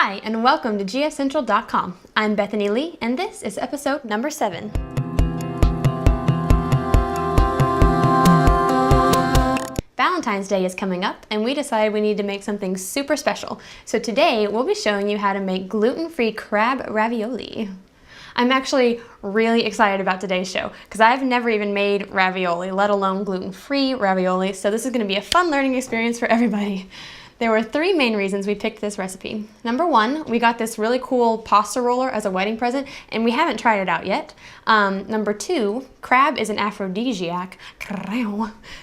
Hi, and welcome to gfcentral.com. I'm Bethany Lee, and this is episode number 7. Valentine's Day is coming up, and we decided we need to make something super special. So today, we'll be showing you how to make gluten-free crab ravioli. I'm actually really excited about today's show, because I've never even made ravioli, let alone gluten-free ravioli, so this is going to be a fun learning experience for everybody. There were 3 main reasons we picked this recipe. Number 1, we got this really cool pasta roller as a wedding present, and we haven't tried it out yet. Number 2, crab is an aphrodisiac.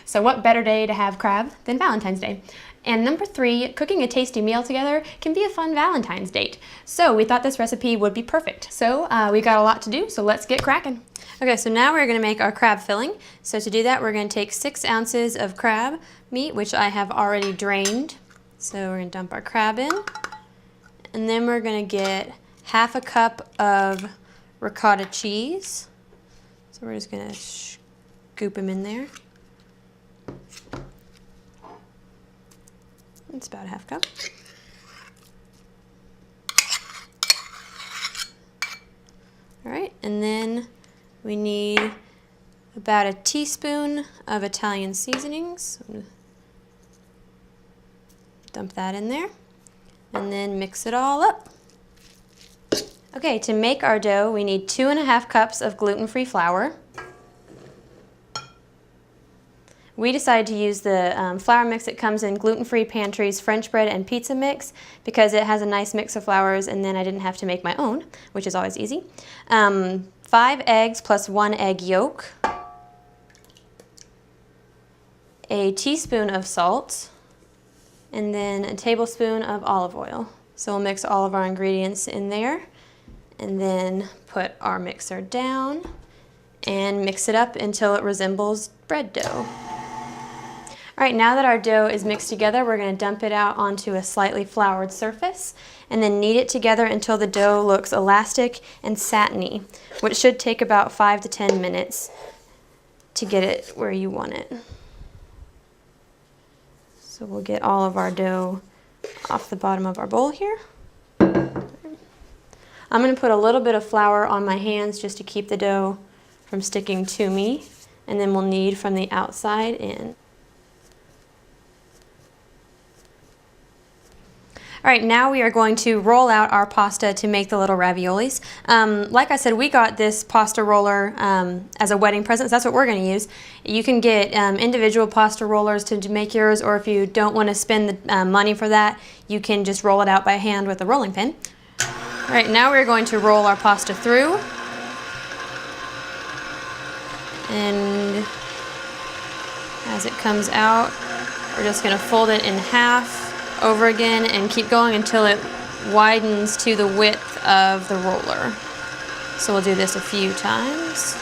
So what better day to have crab than Valentine's Day? And number 3, cooking a tasty meal together can be a fun Valentine's date. So we thought this recipe would be perfect. So we got a lot to do, so let's get cracking. Okay, so now we're going to make our crab filling. So to do that, we're going to take 6 ounces of crab meat, which I have already drained. So we're going to dump our crab in, and then we're going to get half a cup of ricotta cheese. So we're just going to scoop them in there. It's about a half cup. All right, and then we need about a teaspoon of Italian seasonings. Dump that in there, and then mix it all up. Okay, to make our dough, we need 2½ cups of gluten-free flour. We decided to use the flour mix that comes in Gluten-Free Pantry's French bread and pizza mix because it has a nice mix of flours, and then I didn't have to make my own, which is always easy. 5 eggs plus 1 egg yolk, a teaspoon of salt, and then a tablespoon of olive oil. So we'll mix all of our ingredients in there, and then put our mixer down and mix it up until it resembles bread dough. All right, now that our dough is mixed together, we're going to dump it out onto a slightly floured surface and then knead it together until the dough looks elastic and satiny, which should take about 5 to 10 minutes to get it where you want it. So we'll get all of our dough off the bottom of our bowl here. I'm going to put a little bit of flour on my hands just to keep the dough from sticking to me, and then we'll knead from the outside in. All right, now we are going to roll out our pasta to make the little raviolis. Like I said, we got this pasta roller as a wedding present, so that's what we're going to use. You can get individual pasta rollers to make yours, or if you don't want to spend the money for that, you can just roll it out by hand with a rolling pin. All right, now we're going to roll our pasta through. And as it comes out, we're just going to fold it in half over again and keep going until it widens to the width of the roller. So we'll do this a few times.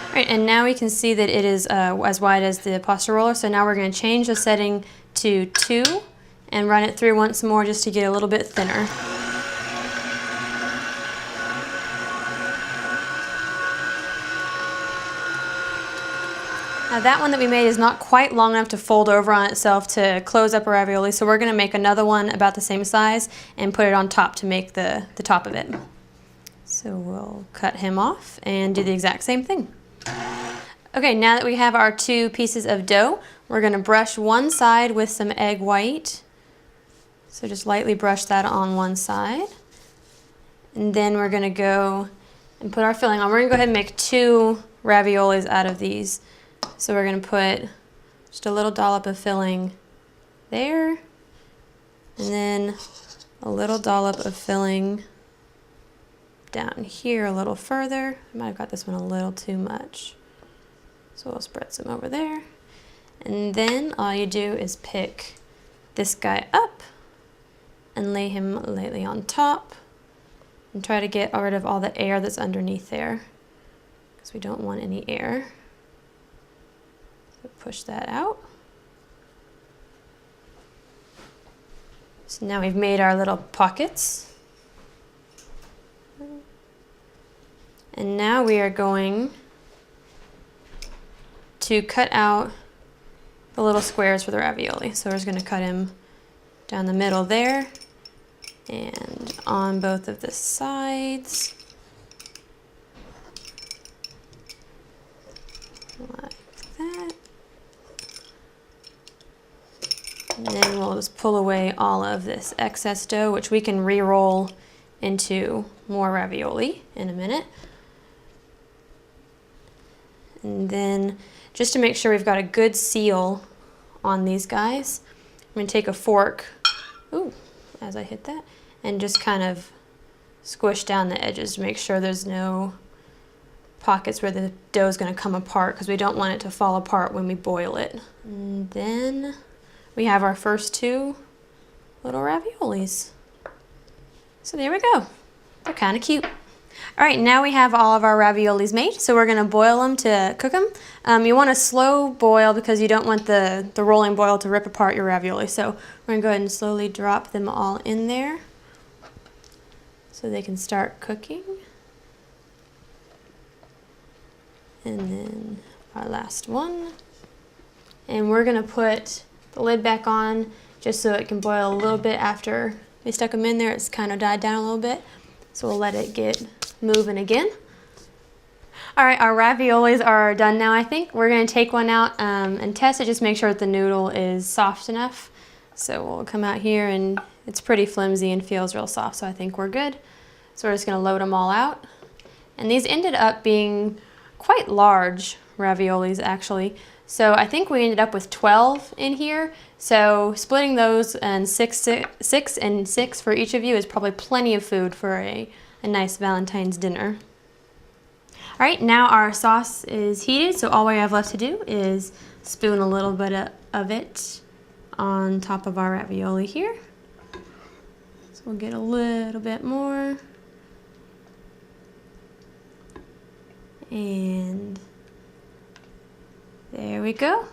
All right, and now we can see that it is as wide as the pasta roller, so now we're going to change the setting to 2 and run it through once more just to get a little bit thinner. Now that one that we made is not quite long enough to fold over on itself to close up a ravioli, so we're going to make another one about the same size and put it on top to make the top of it. So we'll cut him off and do the exact same thing. Okay, now that we have our 2 pieces of dough, we're going to brush one side with some egg white. So just lightly brush that on one side. And then we're going to go and put our filling on. We're going to go ahead and make 2 raviolis out of these. So we're going to put just a little dollop of filling there, and then a little dollop of filling down here a little further. I might have got this one a little too much. So we'll spread some over there. And then all you do is pick this guy up and lay him lightly on top and try to get rid of all the air that's underneath there, because we don't want any air. So push that out. So now we've made our little pockets. And now we are going to cut out the little squares for the ravioli. So we're just going to cut him down the middle there and on both of the sides. Like that. And then we'll just pull away all of this excess dough, which we can re-roll into more ravioli in a minute. And then just to make sure we've got a good seal on these guys, I'm going to take a fork, ooh, as I hit that, and just kind of squish down the edges to make sure there's no pockets where the dough is going to come apart, because we don't want it to fall apart when we boil it. And then we have our first two little raviolis. So there we go. They're kind of cute. All right, now we have all of our raviolis made, so we're gonna boil them to cook them. You want a slow boil because you don't want the rolling boil to rip apart your ravioli. So we're gonna go ahead and slowly drop them all in there so they can start cooking. And then our last one. And we're gonna put the lid back on just so it can boil a little bit after we stuck them in there. It's kind of died down a little bit. So we'll let it get moving again. All right, our raviolis are done now, I think. We're gonna take one out and test it, just make sure that the noodle is soft enough. So we'll come out here and it's pretty flimsy and feels real soft, so I think we're good. So we're just gonna load them all out. And these ended up being quite large raviolis, actually. So I think we ended up with 12 in here. So splitting those and six and six for each of you is probably plenty of food for a nice Valentine's dinner. All right, now our sauce is heated, so all we have left to do is spoon a little bit of it on top of our ravioli here. So we'll get a little bit more. And there we go.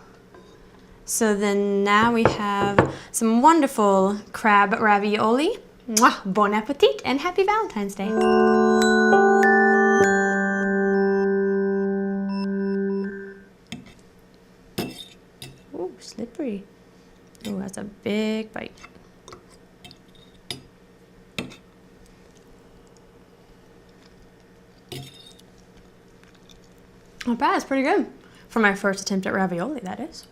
So then now we have some wonderful crab ravioli. Mwah! Bon appetit and happy Valentine's Day. Ooh, slippery. Oh, that's a big bite. Not bad, it's pretty good. For my first attempt at ravioli, that is.